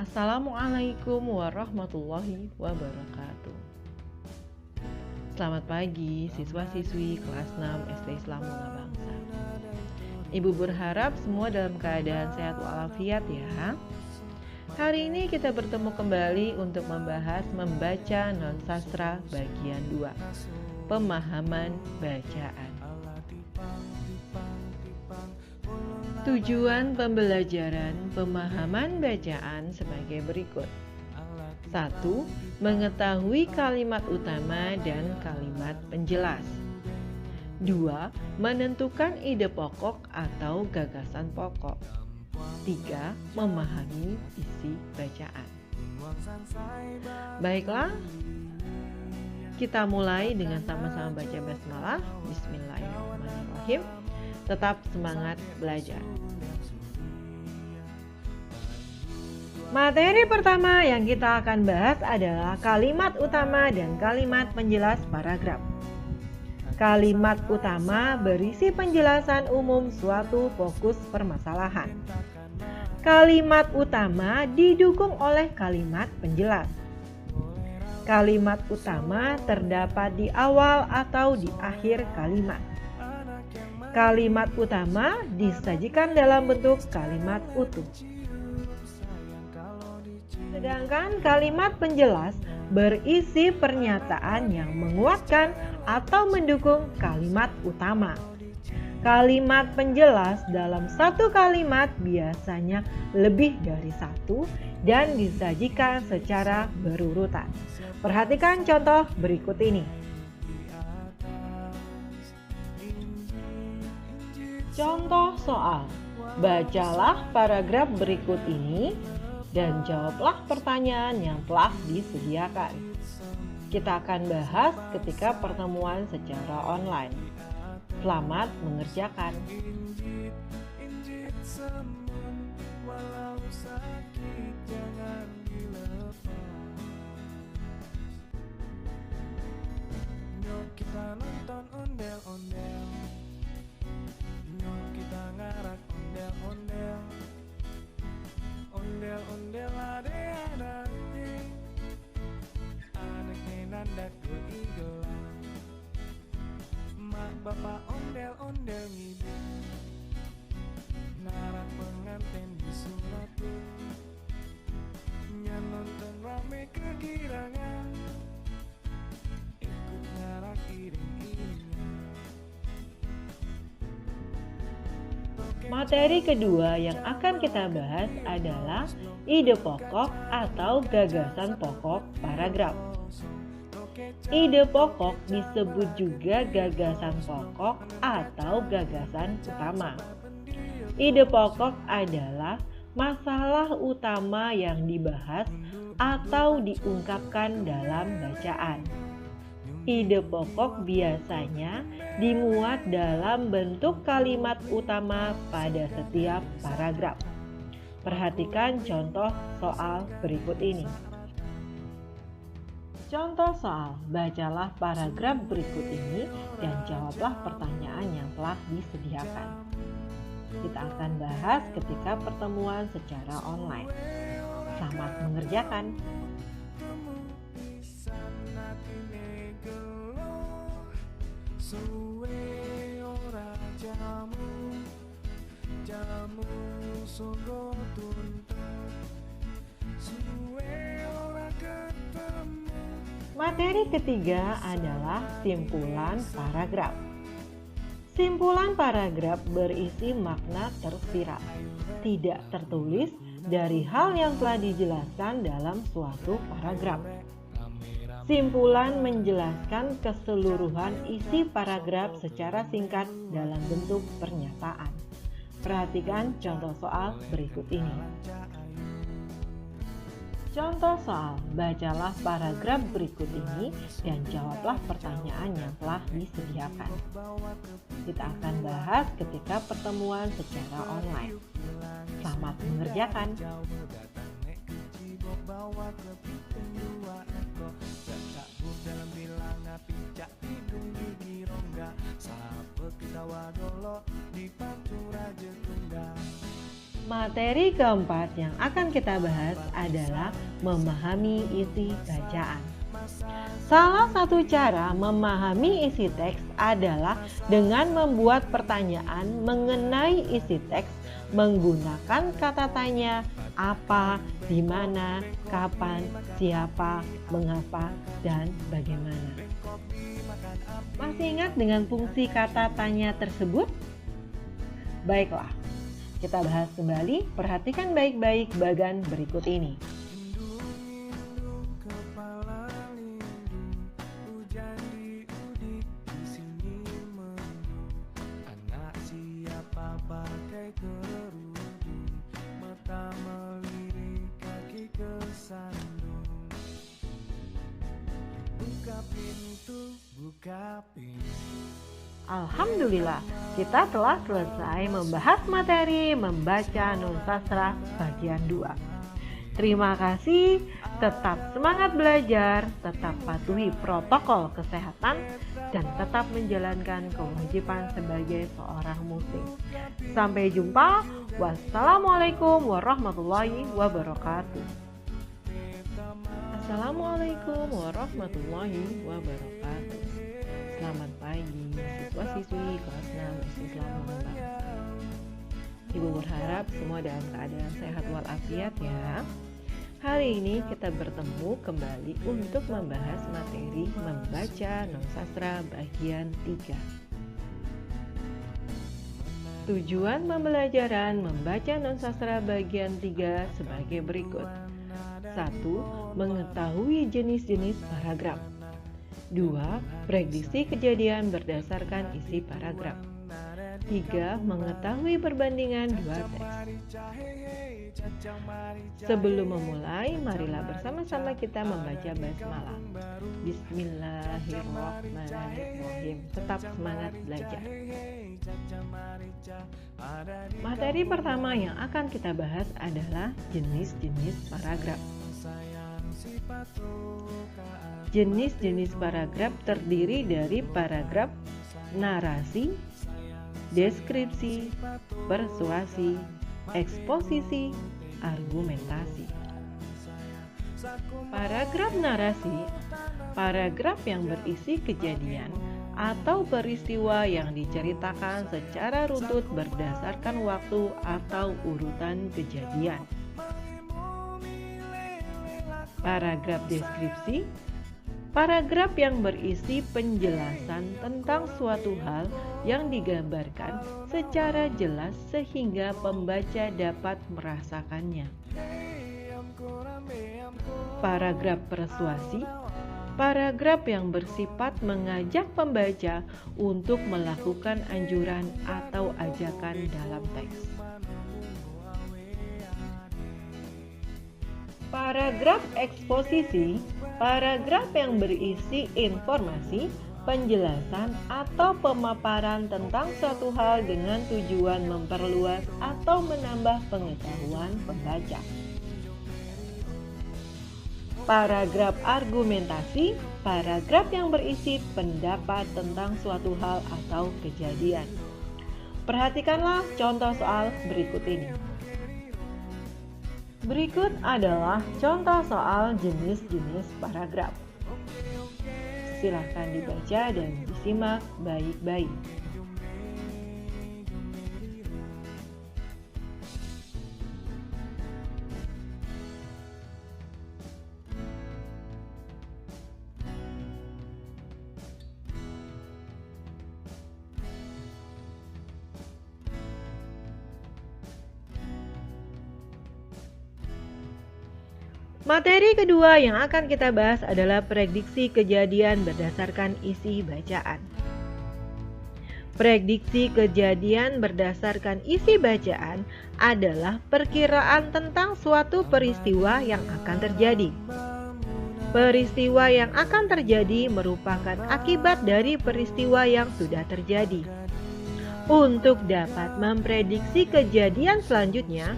Assalamualaikum warahmatullahi wabarakatuh. Selamat pagi siswa-siswi kelas 6 SD Islam Bunga Bangsa. Ibu berharap semua dalam keadaan sehat walafiat ya. Hari ini kita bertemu kembali untuk membahas membaca non-sastra bagian 2, pemahaman bacaan. Tujuan pembelajaran pemahaman bacaan sebagai berikut. 1. Mengetahui kalimat utama dan kalimat penjelas. 2. Menentukan ide pokok atau gagasan pokok. 3. Memahami isi bacaan. Baiklah, kita mulai dengan sama-sama baca basmalah. Bismillahirrahmanirrahim. Tetap semangat belajar. Materi pertama yang kita akan bahas adalah kalimat utama dan kalimat penjelas paragraf. Kalimat utama berisi penjelasan umum suatu fokus permasalahan. Kalimat utama didukung oleh kalimat penjelas. Kalimat utama terdapat di awal atau di akhir kalimat. Kalimat utama disajikan dalam bentuk kalimat utuh. Sedangkan kalimat penjelas berisi pernyataan yang menguatkan atau mendukung kalimat utama. Kalimat penjelas dalam satu kalimat biasanya lebih dari satu dan disajikan secara berurutan. Perhatikan contoh berikut ini. Contoh soal, bacalah paragraf berikut ini dan jawablah pertanyaan yang telah disediakan. Kita akan bahas ketika pertemuan secara online. Selamat mengerjakan. Kita nonton ondel-ondel, kita ngarak ondel-ondel, ondel-ondel ada kenan gue igelan, mak bapak ondel-ondel ngidul, ngarak pengantin disulatin, nonton rame kegirangan, ikut ngarak iring-iringan. Materi kedua yang akan kita bahas adalah ide pokok atau gagasan pokok paragraf. Ide pokok disebut juga gagasan pokok atau gagasan utama. Ide pokok adalah masalah utama yang dibahas atau diungkapkan dalam bacaan. Ide pokok biasanya dimuat dalam bentuk kalimat utama pada setiap paragraf. Perhatikan contoh soal berikut ini. Contoh soal, bacalah paragraf berikut ini dan jawablah pertanyaan yang telah disediakan. Kita akan bahas ketika pertemuan secara online. Selamat mengerjakan. Suwe ora jamu sogo tuntas, suwe ora ketemu. Materi ketiga adalah simpulan paragraf. Simpulan paragraf berisi makna tersirat, tidak tertulis dari hal yang telah dijelaskan dalam suatu paragraf. Simpulan menjelaskan keseluruhan isi paragraf secara singkat dalam bentuk pernyataan. Perhatikan contoh soal berikut ini. Contoh soal, bacalah paragraf berikut ini dan jawablah pertanyaan yang telah disediakan. Kita akan bahas ketika pertemuan secara online. Selamat mengerjakan. Dalam bilangan picak hidung gigi rongga, sahabat kita wadolo di pantura jetungga. Materi keempat yang akan kita bahas adalah memahami isi bacaan. Salah satu cara memahami isi teks adalah dengan membuat pertanyaan mengenai isi teks menggunakan kata tanya, apa, di mana, kapan, siapa, mengapa, dan bagaimana. Masih ingat dengan fungsi kata tanya tersebut? Baiklah, kita bahas kembali. Perhatikan baik-baik bagan berikut ini. Alhamdulillah, kita telah selesai membahas materi membaca Nonsastra bagian 2. Terima kasih, tetap semangat belajar, tetap patuhi protokol kesehatan, dan tetap menjalankan kewajiban sebagai seorang muslim. Sampai jumpa. Wassalamualaikum warahmatullahi wabarakatuh. Assalamualaikum warahmatullahi wabarakatuh. Selamat pagi siswa-siswi kelas 6 Islam Bangsa. Ibu berharap semua dalam keadaan sehat walafiat ya. Hari ini kita bertemu kembali untuk membahas materi membaca Nonsastra bagian 3. Tujuan pembelajaran membaca Nonsastra bagian 3 sebagai berikut. 1. Mengetahui jenis-jenis paragraf. 2. Prediksi kejadian berdasarkan isi paragraf. 3. Mengetahui perbandingan dua teks. Sebelum memulai, marilah bersama-sama kita membaca basmalah. Bismillahirrahmanirrahim. Tetap semangat belajar. Materi pertama yang akan kita bahas adalah jenis-jenis paragraf. Jenis-jenis paragraf terdiri dari paragraf narasi, deskripsi, persuasi, eksposisi, argumentasi. Paragraf narasi, paragraf yang berisi kejadian atau peristiwa yang diceritakan secara runtut berdasarkan waktu atau urutan kejadian. Paragraf deskripsi, paragraf yang berisi penjelasan tentang suatu hal yang digambarkan secara jelas sehingga pembaca dapat merasakannya. Paragraf persuasi, paragraf yang bersifat mengajak pembaca untuk melakukan anjuran atau ajakan dalam teks. Paragraf eksposisi, paragraf yang berisi informasi, penjelasan, atau pemaparan tentang suatu hal dengan tujuan memperluas atau menambah pengetahuan pembaca. Paragraf argumentasi, paragraf yang berisi pendapat tentang suatu hal atau kejadian. Perhatikanlah contoh soal berikut ini. Berikut adalah contoh soal jenis-jenis paragraf. Silakan dibaca dan disimak baik-baik. Materi kedua yang akan kita bahas adalah prediksi kejadian berdasarkan isi bacaan. Prediksi kejadian berdasarkan isi bacaan adalah perkiraan tentang suatu peristiwa yang akan terjadi. Peristiwa yang akan terjadi merupakan akibat dari peristiwa yang sudah terjadi. Untuk dapat memprediksi kejadian selanjutnya,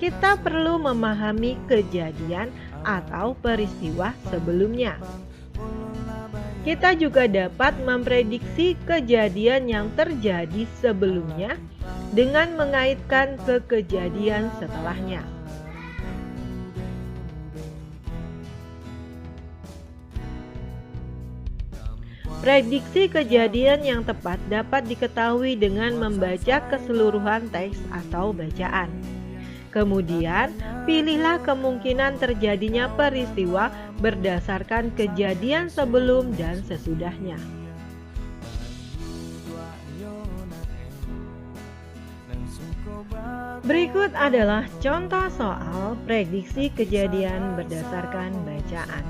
kita perlu memahami kejadian atau peristiwa sebelumnya. Kita juga dapat memprediksi kejadian yang terjadi sebelumnya dengan mengaitkan ke kejadian setelahnya. Prediksi kejadian yang tepat dapat diketahui dengan membaca keseluruhan teks atau bacaan. Kemudian, pilihlah kemungkinan terjadinya peristiwa berdasarkan kejadian sebelum dan sesudahnya. Berikut adalah contoh soal prediksi kejadian berdasarkan bacaan.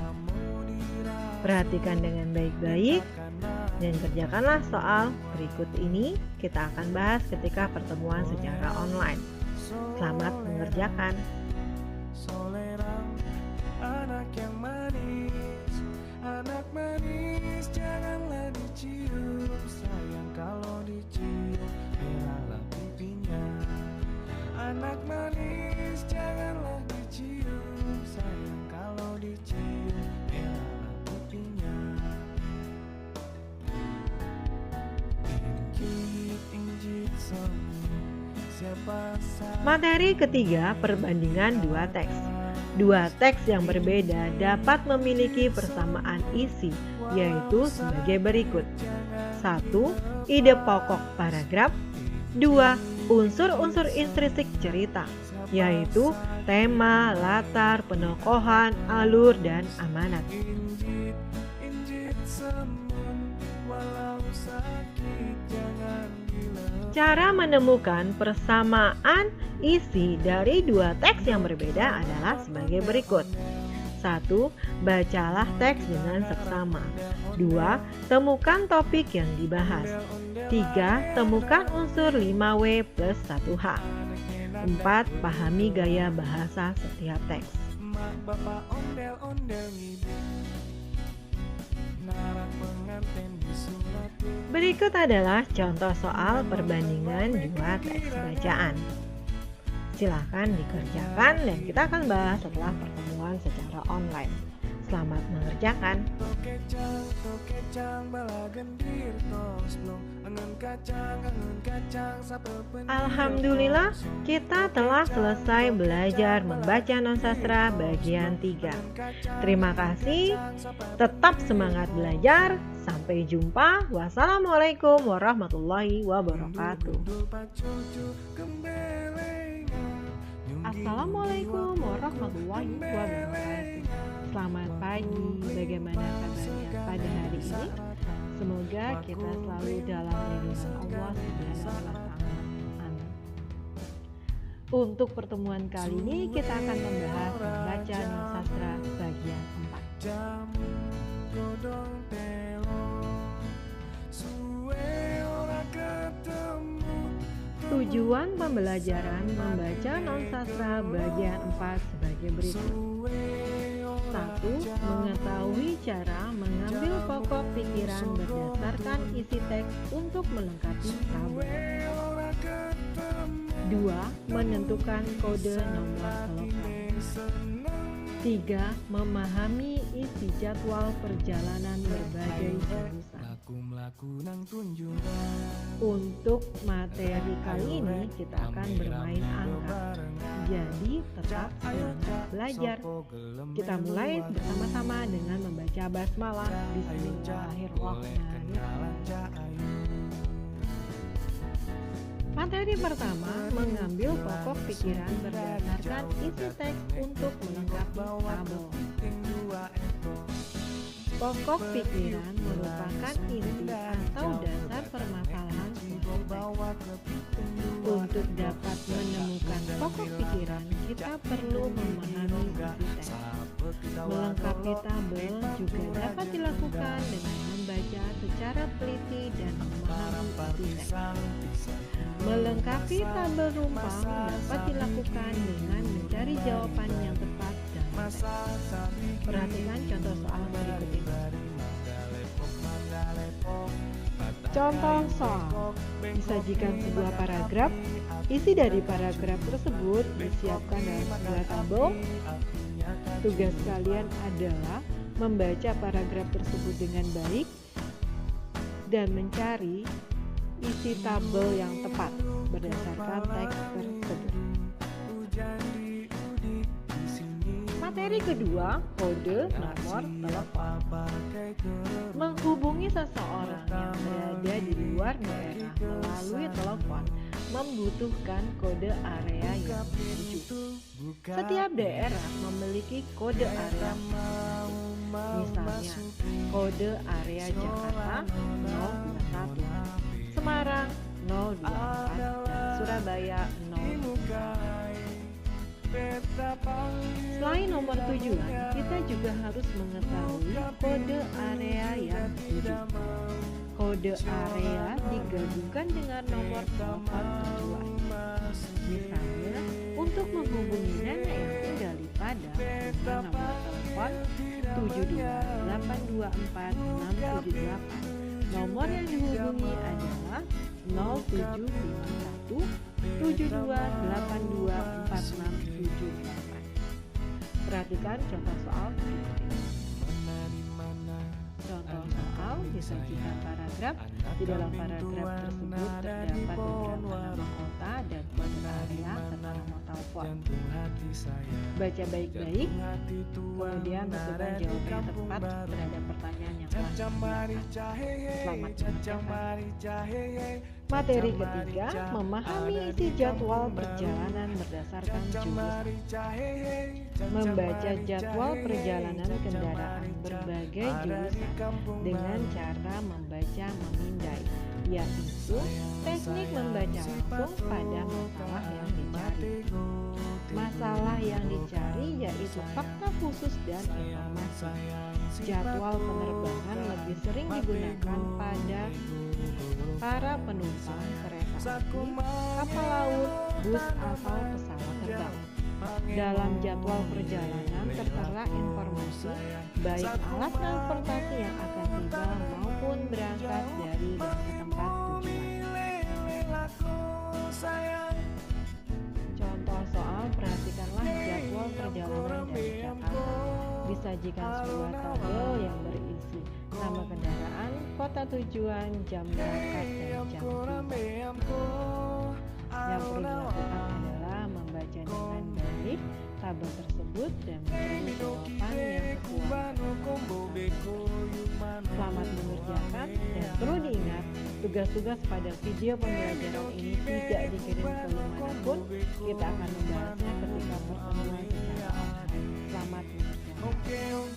Perhatikan dengan baik-baik dan kerjakanlah soal berikut ini. Kita akan bahas ketika pertemuan secara online. Selamat mengerjakan. Solerang, anak yang manis, anak manis janganlah dicium, sayang kalau dicium merahlah pipinya. Anak manis janganlah dicium, sayang kalau dicium merahlah pipinya. Injit semu, siapa Materi ketiga, perbandingan dua teks. Dua teks yang berbeda dapat memiliki persamaan isi, yaitu sebagai berikut. 1. Ide pokok paragraf. 2. Unsur-unsur intrinsik cerita, yaitu tema, latar, penokohan, alur, dan amanat. Injit semun, walau sakit jangan gila. Cara menemukan persamaan isi dari dua teks yang berbeda adalah sebagai berikut. 1. Bacalah teks dengan seksama. 2. Temukan topik yang dibahas. 3. Temukan unsur 5W plus 1H. 4. Pahami gaya bahasa setiap teks. Mak bapak ondel-ondel ngidul, narak pengantin disulatin. Berikut adalah contoh soal perbandingan dua teks bacaan. Silahkan dikerjakan dan kita akan bahas setelah pertemuan secara online. Selamat mengerjakan. Tokecang bala gendir tos blong, angen kacang sape penir. Alhamdulillah, kita telah selesai belajar membaca nonsastra bagian 3. Terima kasih. Tetap semangat belajar. Sampai jumpa. Wassalamualaikum warahmatullahi wabarakatuh. Dul pacucu gembelengan, Assalamualaikum warahmatullahi wabarakatuh. Selamat pagi. Bagaimana kabarnya pada hari ini? Semoga kita selalu dalam lindungan Allah Subhanahu wa Ta'ala. Amin. Untuk pertemuan kali ini kita akan membahas membaca nonsastra bagian 4. jamu godong telo, suwe ora ketemu. Tujuan pembelajaran membaca nonsastra bagian 4 sebagai berikut. 1. Mengetahui cara mengambil pokok pikiran berdasarkan isi teks untuk melengkapi tabel. 2. Menentukan kode nomor telepon. 3. Memahami isi jadwal perjalanan berbagai jurusan. Mlaku nang tunjungan, Untuk materi kali ini kita akan bermain angka. Jadi tetap semangat belajar. Kita mulai bersama-sama dengan membaca basmalah. Bismillahirrahmanirrahim. Materi pertama, mengambil pokok pikiran berdasarkan isi teks untuk melengkapi tabel. Pokok pikiran merupakan inti atau dasar permasalahan suatu teks. Untuk dapat menemukan pokok pikiran, kita perlu memahami isi teks. Melengkapi tabel juga dapat dilakukan dengan membaca secara teliti dan memahami isi teks. Melengkapi tabel rumpang dapat dilakukan dengan mencari jawaban yang tepat dalam teks. Perhatikan contoh soal berikut ini. Contoh soal, disajikan sebuah paragraf. Isi dari paragraf tersebut disiapkan dalam sebuah tabel. Tugas kalian adalah membaca paragraf tersebut dengan baik dan mencari isi tabel yang tepat. berdasarkan teks tersebut. Materi kedua, kode nomor telepon. Menghubungi seseorang yang berada di luar daerah melalui telepon membutuhkan kode area yang dituju. Setiap daerah memiliki kode area. Misalnya, kode area Jakarta 021, Semarang 024, dan Surabaya 024. Selain nomor tujuan, kita juga harus mengetahui kode area yang dituju. Kode area digabungkan dengan nomor telepon tujuan. Misalnya, untuk menghubungi nenek yang tinggal di Padang dengan nomor telepon 72824678, nomor yang dihubungi adalah 0751 72824678. Perhatikan contoh soal berikut ini. Contoh soal disajikan paragraf. Di dalam paragraf tersebut terdapat beberapa nama kota dan kode area serta nama telepon. Baca baik-baik, kemudian mencoba jawaban yang tepat terhadap pertanyaan yang telah disiapkan. Selamat mengerjakan. Materi ketiga, memahami isi jadwal perjalanan berdasarkan jurusan. Membaca jadwal perjalanan kendaraan berbagai jurusan dengan cara membaca memindai, yaitu teknik membaca langsung pada masalah yang dicari. Masalah yang dicari yaitu fakta khusus dan informasi. Jadwal penerbangan lebih sering digunakan pada para penumpang kereta api, kapal laut, bus, atau pesawat terbang. Dalam jadwal perjalanan tertera informasi baik alat transportasi yang akan tiba maupun berangkat dari dan ke tempat tujuan. Contoh soal, perhatikanlah jadwal perjalanan dari Jakarta. Disajikan sebuah tabel yang berisi nama kendaraan, kota tujuan, jam berangkat, dan jam tiba. Yang perlu dilakukan adalah membaca dengan baik tabel tersebut dan mencari jawaban yang sesuai. Selamat mengerjakan, dan perlu diingat, tugas-tugas pada video pembelajaran ini tidak dikirim ke dimanapun. Kita akan membahasnya ketika pertemuan secara online. Selamat mengerjakan.